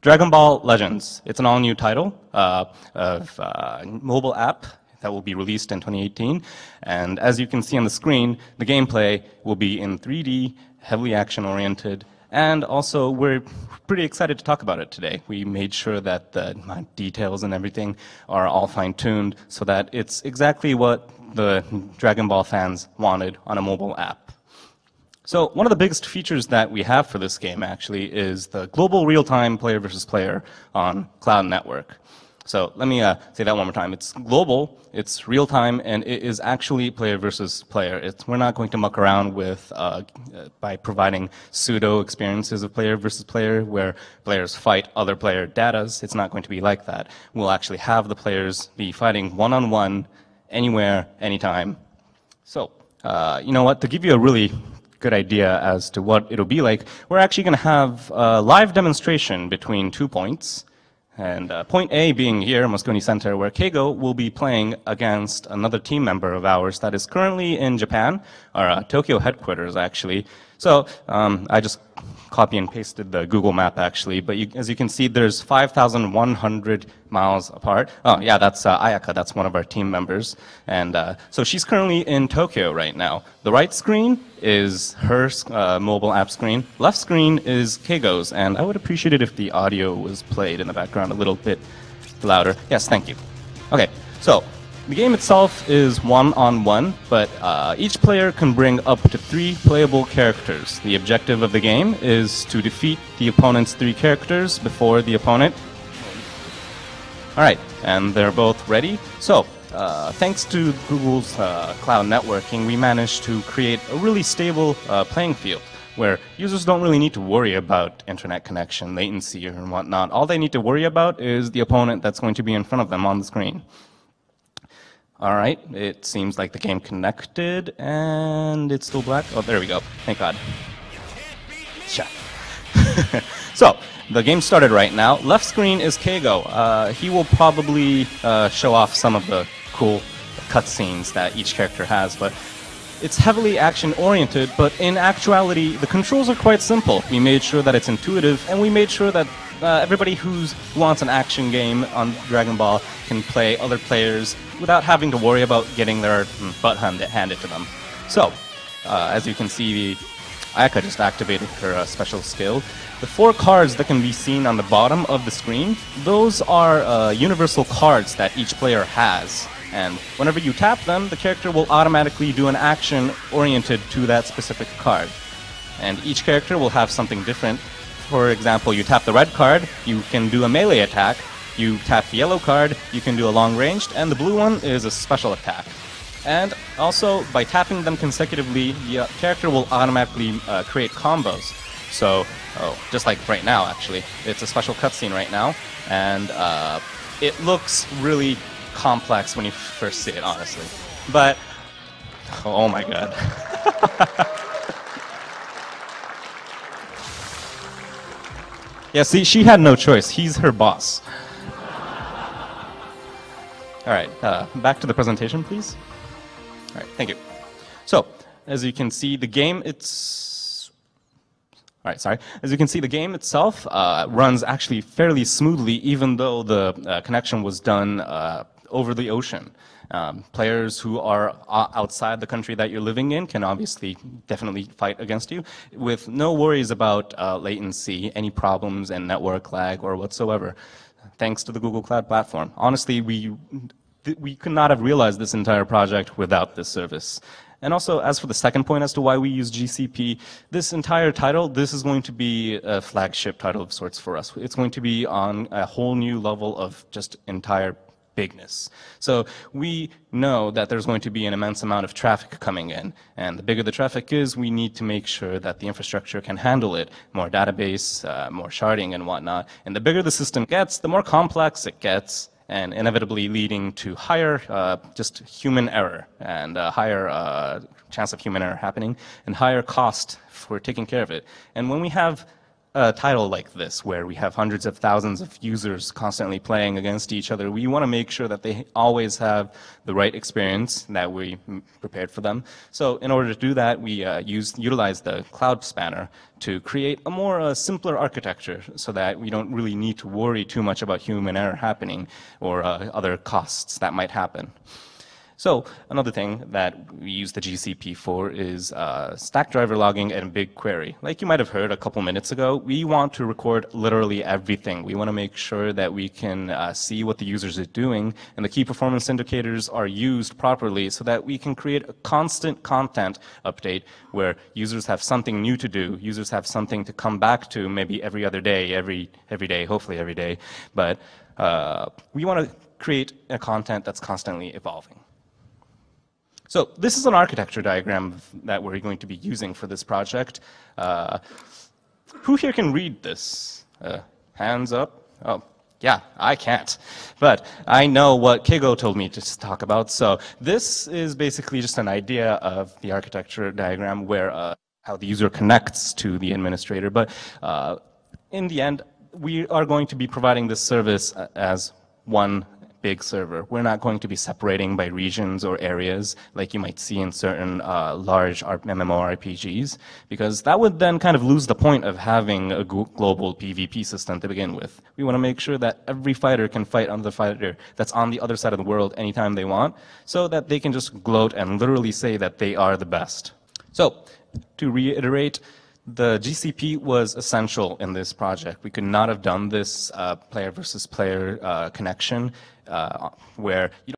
Dragon Ball Legends. It's an all-new title of mobile app that will be released in 2018. And as you can see on the screen, the gameplay will be in 3D, heavily action-oriented, and also we're pretty excited to talk about it today. We made sure that the details and everything are all fine-tuned so that it's exactly what the Dragon Ball fans wanted on a mobile app. So one of the biggest features that we have for this game actually is the global real-time player versus player on Cloud Network. So let me say that one more time. It's global, it's real-time, and it is actually player versus player. We're not going to muck around with by providing pseudo experiences of player versus player where players fight other player datas. It's not going to be like that. We'll actually have the players be fighting one-on-one, anywhere, anytime. So, you know what, to give you a really good idea as to what it'll be like, we're actually going to have a live demonstration between 2 points. And point A being here, Moscone Center, where Keigo will be playing against another team member of ours that is currently in Japan, our Tokyo headquarters, actually. So I just copy and pasted the Google map, actually. But as you can see, there's 5,100 miles apart. Oh, yeah, that's Ayaka. That's one of our team members. And so she's currently in Tokyo right now. The right screen is her mobile app screen. Left screen is Keigo's. And I would appreciate it if the audio was played in the background a little bit louder. Yes, thank you. OK, so the game itself is one-on-one, but each player can bring up to 3 playable characters. The objective of the game is to defeat the opponent's 3 characters before the opponent. All right, and they're both ready. So, thanks to Google's cloud networking, we managed to create a really stable playing field where users don't really need to worry about internet connection, latency, or whatnot. All they need to worry about is the opponent that's going to be in front of them on the screen. All right, it seems like the game connected, and it's still black. Oh, there we go. Thank God. So, the game started right now. Left screen is Keigo. He will probably show off some of the cool cutscenes that each character has, but it's heavily action-oriented, but in actuality, the controls are quite simple. We made sure that it's intuitive, and we made sure that everybody who wants an action game on Dragon Ball can play other players without having to worry about getting their butt handed to them. So, as you can see, Ayaka just activated her special skill. The 4 cards that can be seen on the bottom of the screen, those are universal cards that each player has. And whenever you tap them, the character will automatically do an action oriented to that specific card. And each character will have something different. For example, you tap the red card, you can do a melee attack. You tap the yellow card, you can do a long-ranged, and the blue one is a special attack. And also, by tapping them consecutively, the character will automatically create combos. So, just like right now, actually. It's a special cutscene right now, and it looks really complex when you first see it, honestly. But, oh my God. Yeah, see, she had no choice. He's her boss. All right, back to the presentation, please. All right, thank you. So, as you can see, the game As you can see, the game itself runs actually fairly smoothly, even though the connection was done over the ocean. Players who are outside the country that you're living in can obviously definitely fight against you with no worries about latency, any problems in network lag or whatsoever, thanks to the Google Cloud Platform. Honestly, we could not have realized this entire project without this service. And also, as for the second point as to why we use GCP, this entire title, this is going to be a flagship title of sorts for us. It's going to be on a whole new level of just entire bigness. So we know that there's going to be an immense amount of traffic coming in. And the bigger the traffic is, we need to make sure that the infrastructure can handle it. More database, more sharding and whatnot. And the bigger the system gets, the more complex it gets, and inevitably leading to higher just human error and higher chance of human error happening and higher cost for taking care of it. And when we have a title like this, where we have hundreds of thousands of users constantly playing against each other, we want to make sure that they always have the right experience that we prepared for them. So in order to do that, we utilize the Cloud Spanner to create a more simpler architecture so that we don't really need to worry too much about human error happening or other costs that might happen. So another thing that we use the GCP for is stack driver logging and BigQuery. Like you might have heard a couple minutes ago, we want to record literally everything. We want to make sure that we can see what the users are doing and the key performance indicators are used properly so that we can create a constant content update where users have something new to do, users have something to come back to maybe every other day, every day, hopefully every day. But we want to create a content that's constantly evolving. So this is an architecture diagram that we're going to be using for this project. Who here can read this? Hands up. Oh, yeah, I can't. But I know what Kigo told me to talk about. So this is basically just an idea of the architecture diagram where how the user connects to the administrator. But in the end, we are going to be providing this service as one big server. We're not going to be separating by regions or areas like you might see in certain large MMORPGs, because that would then kind of lose the point of having a global PvP system to begin with. We want to make sure that every fighter can fight another fighter that's on the other side of the world anytime they want, so that they can just gloat and literally say that they are the best. So, to reiterate, the GCP was essential in this project. We could not have done this player versus player connection where you